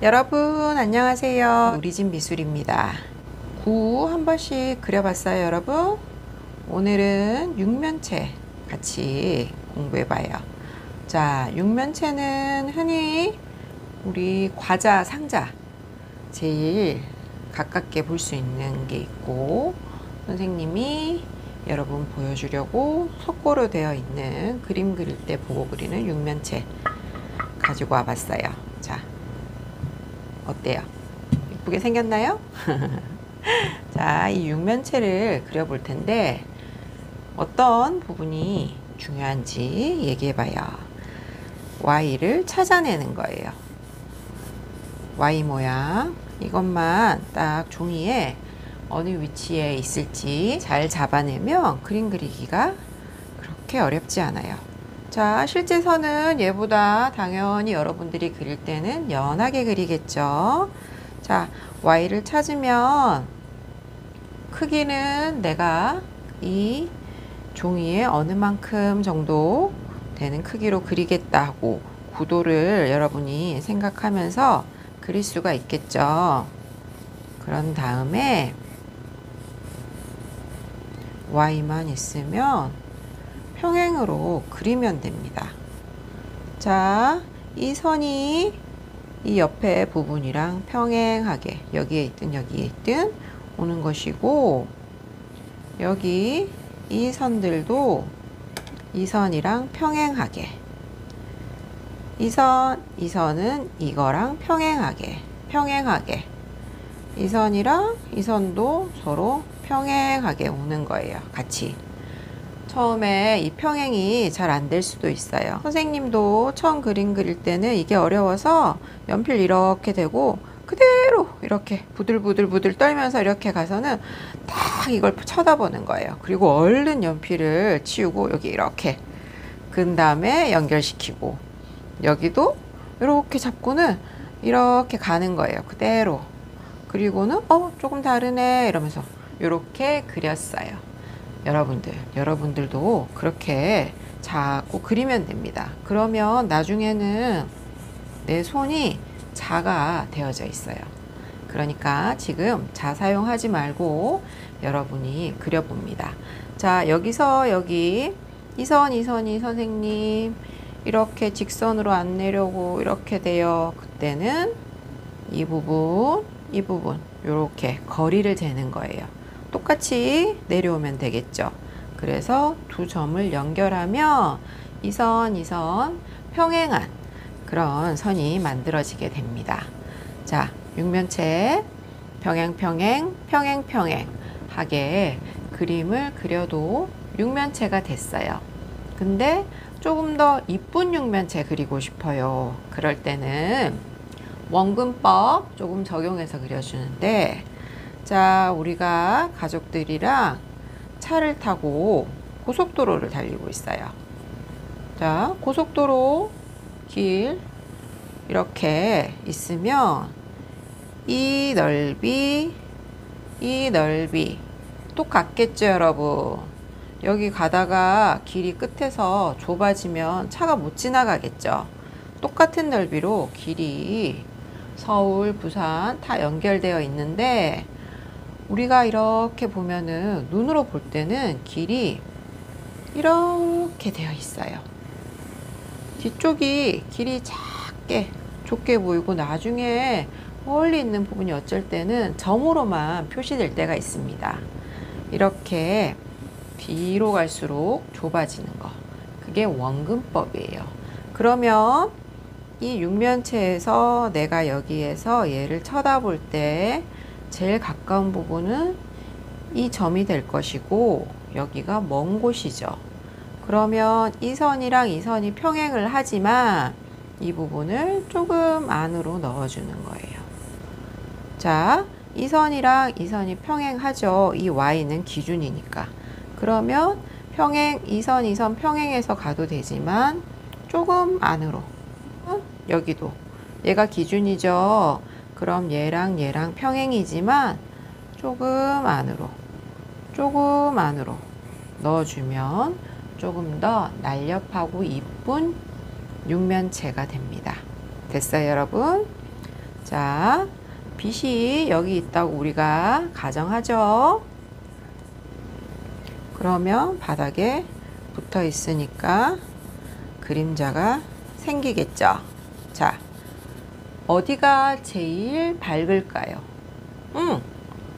여러분 안녕하세요. 우리 집 미술입니다. 구 한 번씩 그려봤어요 여러분? 오늘은 육면체 같이 공부해봐요. 자, 육면체는 흔히 우리 과자 상자 제일 가깝게 볼 수 있는 게 있고, 선생님이 여러분 보여주려고 석고로 되어 있는 그림 그릴 때 보고 그리는 육면체 가지고 와봤어요. 자, 어때요? 예쁘게 생겼나요? 자, 이 육면체를 그려볼 텐데 어떤 부분이 중요한지 얘기해봐요. Y를 찾아내는 거예요. Y 모양 이것만 딱 종이에 어느 위치에 있을지 잘 잡아내면 그림 그리기가 그렇게 어렵지 않아요. 자, 실제 선은 얘보다 당연히 여러분들이 그릴 때는 연하게 그리겠죠. 자, Y를 찾으면 크기는 내가 이 종이에 어느 만큼 정도 되는 크기로 그리겠다 하고 구도를 여러분이 생각하면서 그릴 수가 있겠죠. 그런 다음에 Y만 있으면 평행으로 그리면 됩니다. 자, 이 선이 이 옆에 부분이랑 평행하게 여기에 있든 오는 것이고, 여기 이 선들도 이 선이랑 평행하게, 이 선은 이거랑 평행하게 이 선이랑 이 선도 서로 평행하게 오는 거예요. 같이. 처음에 이 평행이 잘 안 될 수도 있어요. 선생님도 처음 그림 그릴 때는 이게 어려워서 연필 이렇게 대고 그대로 이렇게 부들부들 떨면서 이렇게 가서는 딱 이걸 쳐다보는 거예요. 그리고 얼른 연필을 치우고 여기 이렇게 그 다음에 연결시키고 여기도 이렇게 잡고는 이렇게 가는 거예요. 그대로. 그리고는 조금 다르네 이러면서 이렇게 그렸어요. 여러분들도 그렇게 자꾸 그리면 됩니다. 그러면 나중에는 내 손이 자가 되어져 있어요. 그러니까 지금 자 사용하지 말고 여러분이 그려봅니다. 자, 여기서 여기 이 선이 선생님 이렇게 직선으로 안 내려고 이렇게 돼요. 그때는 이 부분 이렇게 거리를 재는 거예요. 똑같이 내려오면 되겠죠. 그래서 두 점을 연결하면 이 선 평행한 그런 선이 만들어지게 됩니다. 자, 육면체 평행 하게 그림을 그려도 육면체가 됐어요. 근데 조금 더 이쁜 육면체 그리고 싶어요. 그럴 때는 원근법 조금 적용해서 그려주는데, 자, 우리가 가족들이랑 차를 타고 고속도로를 달리고 있어요. 자, 고속도로 길 이렇게 있으면 이 넓이 똑같겠죠, 여러분? 여기 가다가 길이 끝에서 좁아지면 차가 못 지나가겠죠. 똑같은 넓이로 길이 서울, 부산 다 연결되어 있는데, 우리가 이렇게 보면은 눈으로 볼 때는 길이 이렇게 되어 있어요. 뒤쪽이 길이 좁게 보이고 나중에 멀리 있는 부분이 어쩔 때는 점으로만 표시될 때가 있습니다. 이렇게 뒤로 갈수록 좁아지는 거, 그게 원근법이에요. 그러면 이 육면체에서 내가 여기에서 얘를 쳐다볼 때 제일 가까운 부분은 이 점이 될 것이고 여기가 먼 곳이죠. 그러면 이 선이랑 이 선이 평행을 하지만 이 부분을 조금 안으로 넣어주는 거예요. 자, 이 선이랑 이 선이 평행하죠. 이 Y는 기준이니까. 그러면 이 선 평행해서 가도 되지만 조금 안으로. 여기도 얘가 기준이죠. 그럼 얘랑 평행이지만 조금 안으로 넣어주면 조금 더 날렵하고 이쁜 육면체가 됩니다. 됐어요, 여러분? 자, 빛이 여기 있다고 우리가 가정하죠. 그러면 바닥에 붙어 있으니까 그림자가 생기겠죠. 자, 어디가 제일 밝을까요?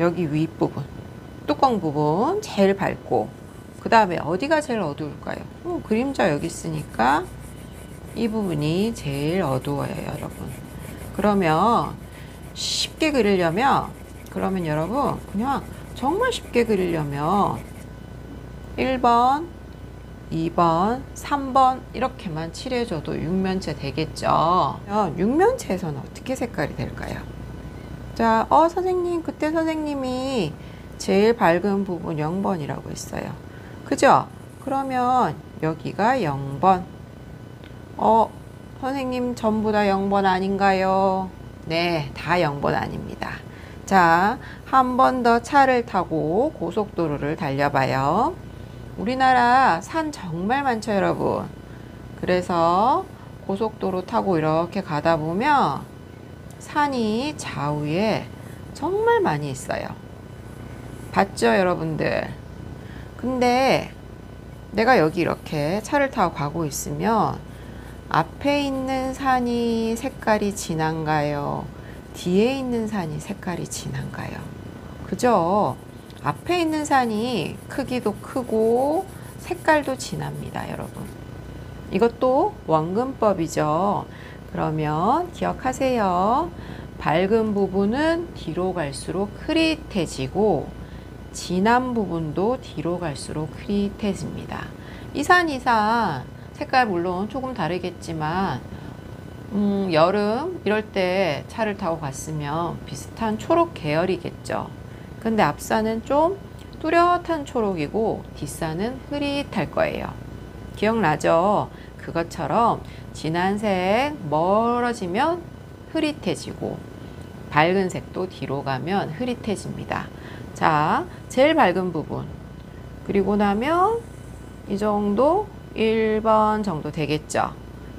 여기 윗부분, 뚜껑 부분 제일 밝고, 그 다음에 어디가 제일 어두울까요? 그림자 여기 있으니까 이 부분이 제일 어두워요, 여러분. 그러면 쉽게 그리려면, 그러면 여러분 그냥 정말 쉽게 그리려면 1번, 2번, 3번 이렇게만 칠해줘도 육면체 되겠죠. 육면체에서는 어떻게 색깔이 될까요? 자, 선생님, 그때 선생님이 제일 밝은 부분 0번이라고 했어요. 그죠? 그러면 여기가 0번. 선생님 전부 다 0번 아닌가요? 네, 다 0번 아닙니다. 자, 한 번 더 차를 타고 고속도로를 달려봐요. 우리나라 산 정말 많죠, 여러분. 그래서 고속도로 타고 이렇게 가다 보면 산이 좌우에 정말 많이 있어요. 봤죠, 여러분들? 근데 내가 여기 이렇게 차를 타고 가고 있으면 앞에 있는 산이 색깔이 진한가요? 뒤에 있는 산이 색깔이 진한가요? 그죠? 앞에 있는 산이 크기도 크고 색깔도 진합니다, 여러분. 이것도 원근법이죠. 그러면 기억하세요. 밝은 부분은 뒤로 갈수록 흐릿해지고 진한 부분도 뒤로 갈수록 흐릿해집니다. 이 산 색깔 물론 조금 다르겠지만 여름 이럴 때 차를 타고 갔으면 비슷한 초록 계열이겠죠. 근데 앞산은 좀 뚜렷한 초록이고 뒷산은 흐릿할 거예요. 기억나죠? 그것처럼 진한 색 멀어지면 흐릿해지고 밝은 색도 뒤로 가면 흐릿해집니다. 자, 제일 밝은 부분 그리고 나면 이 정도 1번 정도 되겠죠.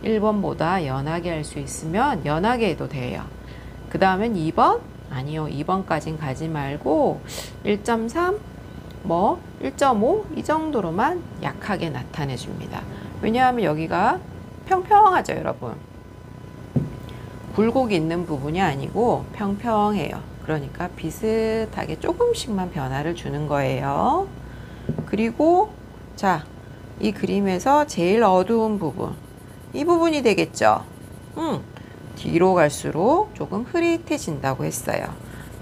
1번보다 연하게 할 수 있으면 연하게 해도 돼요. 그 다음엔 2번? 아니요, 2번까진 가지 말고 1.3, 1.5 이 정도로만 약하게 나타내 줍니다. 왜냐하면 여기가 평평하죠, 여러분. 굴곡이 있는 부분이 아니고 평평해요. 그러니까 비슷하게 조금씩만 변화를 주는 거예요. 그리고 자, 이 그림에서 제일 어두운 부분, 이 부분이 되겠죠. 뒤로 갈수록 조금 흐릿해진다고 했어요.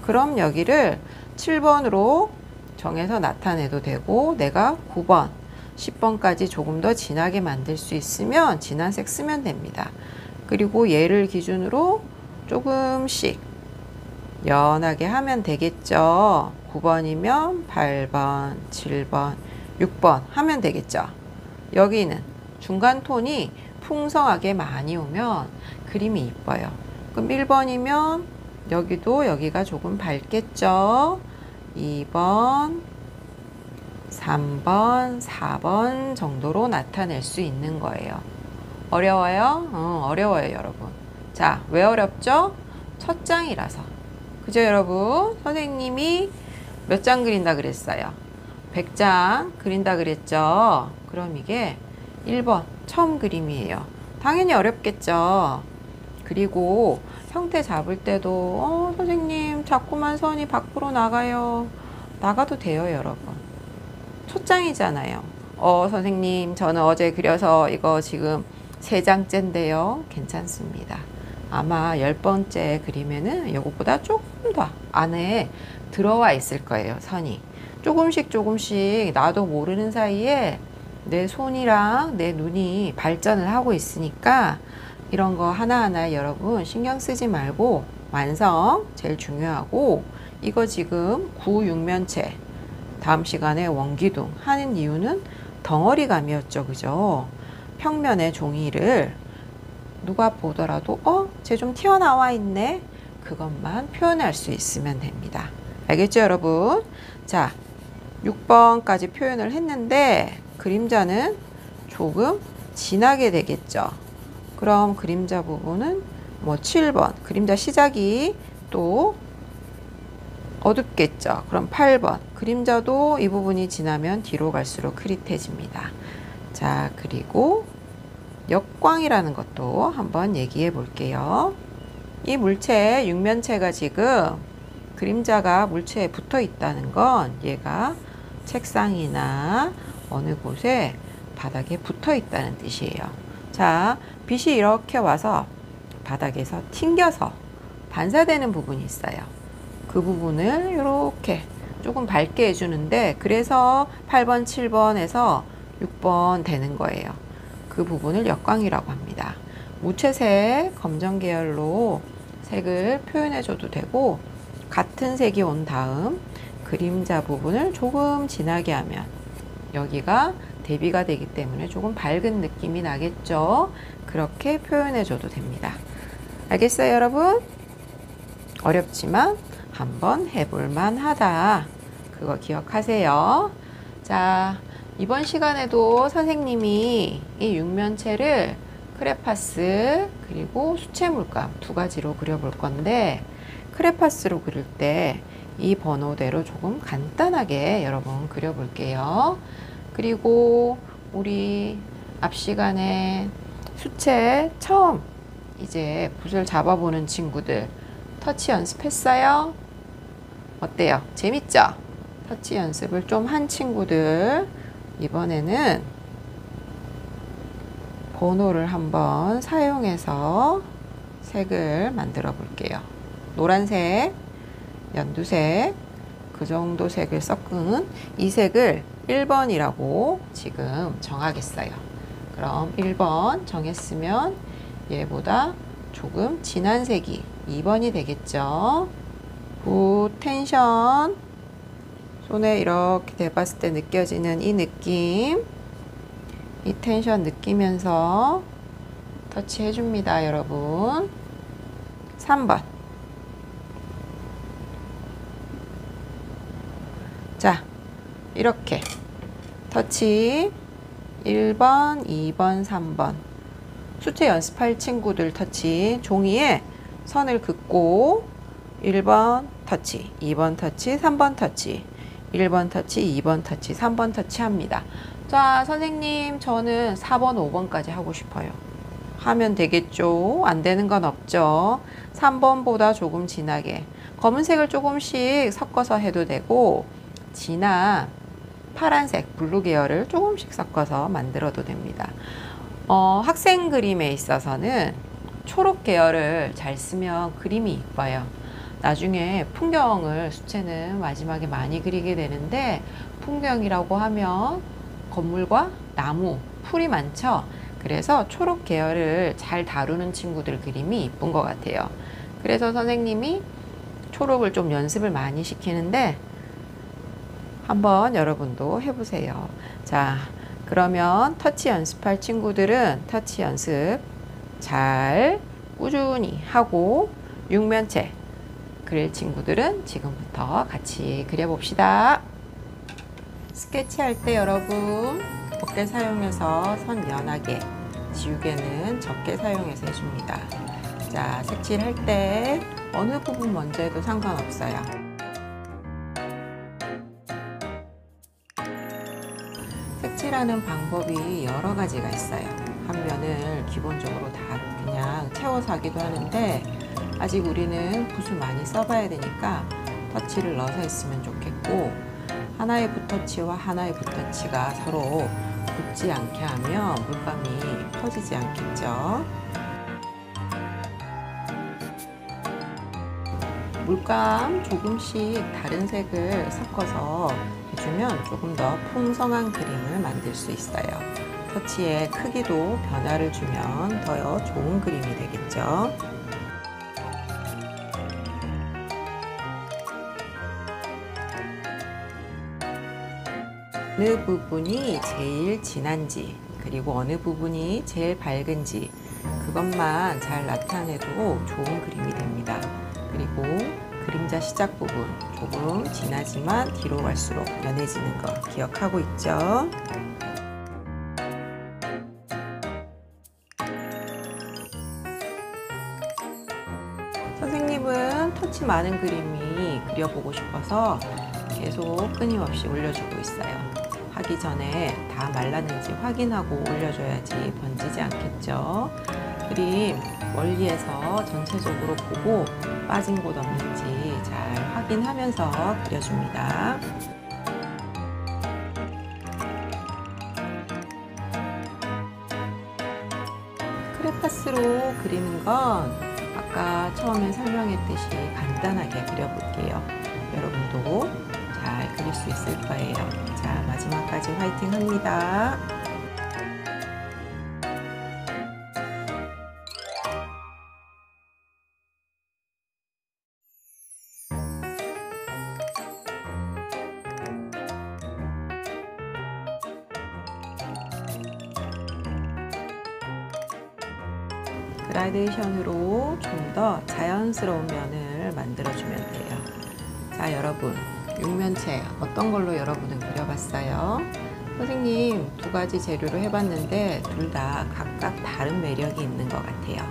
그럼 여기를 7번으로 정해서 나타내도 되고 내가 9번, 10번까지 조금 더 진하게 만들 수 있으면 진한 색 쓰면 됩니다. 그리고 얘를 기준으로 조금씩 연하게 하면 되겠죠. 9번이면 8번, 7번, 6번 하면 되겠죠. 여기는 중간 톤이 풍성하게 많이 오면 그림이 이뻐요. 그럼 1번이면 여기가 조금 밝겠죠. 2번, 3번, 4번 정도로 나타낼 수 있는 거예요. 어려워요? 어려워요, 여러분. 자, 왜 어렵죠? 첫 장이라서. 그죠, 여러분? 선생님이 몇 장 그린다 그랬어요? 100장 그린다 그랬죠? 그럼 이게 1번 처음 그림이에요. 당연히 어렵겠죠. 그리고 형태 잡을 때도 선생님 자꾸만 선이 밖으로 나가요. 나가도 돼요, 여러분. 첫 장이잖아요. 선생님 저는 어제 그려서 이거 지금 3장째인데요. 괜찮습니다. 아마 10번째 그림에는 이것보다 조금 더 안에 들어와 있을 거예요, 선이. 조금씩 나도 모르는 사이에 내 손이랑 내 눈이 발전을 하고 있으니까 이런 거 하나하나 여러분 신경 쓰지 말고 완성 제일 중요하고, 이거 지금 구육면체 다음 시간에 원기둥 하는 이유는 덩어리감이었죠, 그죠? 평면의 종이를 누가 보더라도 쟤 좀 튀어나와 있네, 그것만 표현할 수 있으면 됩니다. 알겠죠, 여러분? 자, 6번까지 표현을 했는데 그림자는 조금 진하게 되겠죠. 그럼 그림자 부분은 뭐 7번 그림자 시작이 또 어둡겠죠. 그럼 8번 그림자도 이 부분이 지나면 뒤로 갈수록 흐릿해집니다. 자, 그리고 역광이라는 것도 한번 얘기해 볼게요. 이 물체, 육면체가 지금 그림자가 물체에 붙어 있다는 건 얘가 책상이나 어느 곳에 바닥에 붙어 있다는 뜻이에요. 자, 빛이 이렇게 와서 바닥에서 튕겨서 반사되는 부분이 있어요. 그 부분을 이렇게 조금 밝게 해주는데, 그래서 8번, 7번에서 6번 되는 거예요. 그 부분을 역광이라고 합니다. 무채색, 검정 계열로 색을 표현해줘도 되고, 같은 색이 온 다음 그림자 부분을 조금 진하게 하면 여기가 대비가 되기 때문에 조금 밝은 느낌이 나겠죠. 그렇게 표현해줘도 됩니다. 알겠어요, 여러분? 어렵지만 한번 해볼만 하다. 그거 기억하세요. 자, 이번 시간에도 선생님이 이 육면체를 크레파스 그리고 수채 물감 두 가지로 그려볼 건데, 크레파스로 그릴 때 이 번호대로 조금 간단하게 여러분 그려볼게요. 그리고 우리 앞 시간에 수채 처음 이제 붓을 잡아보는 친구들 터치 연습했어요? 어때요? 재밌죠? 터치 연습을 좀 한 친구들 이번에는 번호를 한번 사용해서 색을 만들어 볼게요. 노란색, 연두색, 그 정도 색을 섞은 이 색을 1번이라고 지금 정하겠어요. 그럼 1번 정했으면 얘보다 조금 진한 색이 2번이 되겠죠. 붓 텐션, 손에 이렇게 대봤을 때 느껴지는 이 느낌, 이 텐션 느끼면서 터치 해줍니다, 여러분. 3번. 자, 이렇게 터치 1번, 2번, 3번 수채 연습할 친구들 터치 종이에 선을 긋고 1번 터치, 2번 터치, 3번 터치, 1번 터치, 2번 터치, 3번 터치 합니다. 자, 선생님 저는 4번, 5번까지 하고 싶어요. 하면 되겠죠? 안 되는 건 없죠. 3번보다 조금 진하게 검은색을 조금씩 섞어서 해도 되고, 진한 파란색, 블루 계열을 조금씩 섞어서 만들어도 됩니다. 학생 그림에 있어서는 초록 계열을 잘 쓰면 그림이 이뻐요. 나중에 풍경을 수채는 마지막에 많이 그리게 되는데, 풍경이라고 하면 건물과 나무, 풀이 많죠. 그래서 초록 계열을 잘 다루는 친구들 그림이 이쁜 것 같아요. 그래서 선생님이 초록을 좀 연습을 많이 시키는데 한번 여러분도 해보세요. 자, 그러면 터치 연습할 친구들은 터치 연습 잘 꾸준히 하고, 육면체 그릴 친구들은 지금부터 같이 그려봅시다. 스케치 할 때 여러분 곱게 사용해서 선 연하게, 지우개는 적게 사용해서 해줍니다. 자, 색칠할 때 어느 부분 먼저 해도 상관없어요. 색칠하는 방법이 여러 가지가 있어요. 한 면을 기본적으로 다 그냥 채워서 하기도 하는데, 아직 우리는 붓을 많이 써봐야 되니까 터치를 넣어서 했으면 좋겠고, 하나의 붓터치와 하나의 붓터치가 서로 붙지 않게 하면 물감이 퍼지지 않겠죠. 물감 조금씩 다른 색을 섞어서 해주면 조금 더 풍성한 그림을 만들 수 있어요. 터치의 크기도 변화를 주면 더 좋은 그림이 되겠죠. 어느 부분이 제일 진한지, 그리고 어느 부분이 제일 밝은지 그것만 잘 나타내도 좋은 그림이 됩니다. 그리고 그림자 시작 부분 조금 진하지만 뒤로 갈수록 연해지는 거 기억하고 있죠? 터치 많은 그림이 그려보고 싶어서 계속 끊임없이 올려주고 있어요. 하기 전에 다 말랐는지 확인하고 올려줘야지 번지지 않겠죠. 그림 멀리에서 전체적으로 보고 빠진 곳 없는지 잘 확인하면서 그려줍니다. 크레파스로 그리는 건 아까 처음에 설명했듯이 간단하게 그려볼게요. 여러분도 잘 그릴 수 있을 거예요. 자, 마지막까지 화이팅 합니다. 그라데이션으로 좀 더 자연스러운 면을 만들어주면 돼요. 자, 여러분, 육면체 어떤 걸로 여러분은 그려봤어요? 선생님 두 가지 재료로 해봤는데 둘 다 각각 다른 매력이 있는 것 같아요.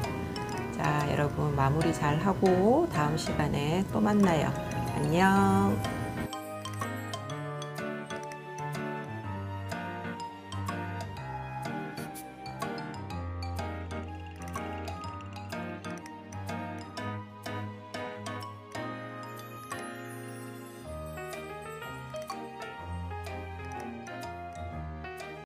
자, 여러분 마무리 잘 하고 다음 시간에 또 만나요. 안녕.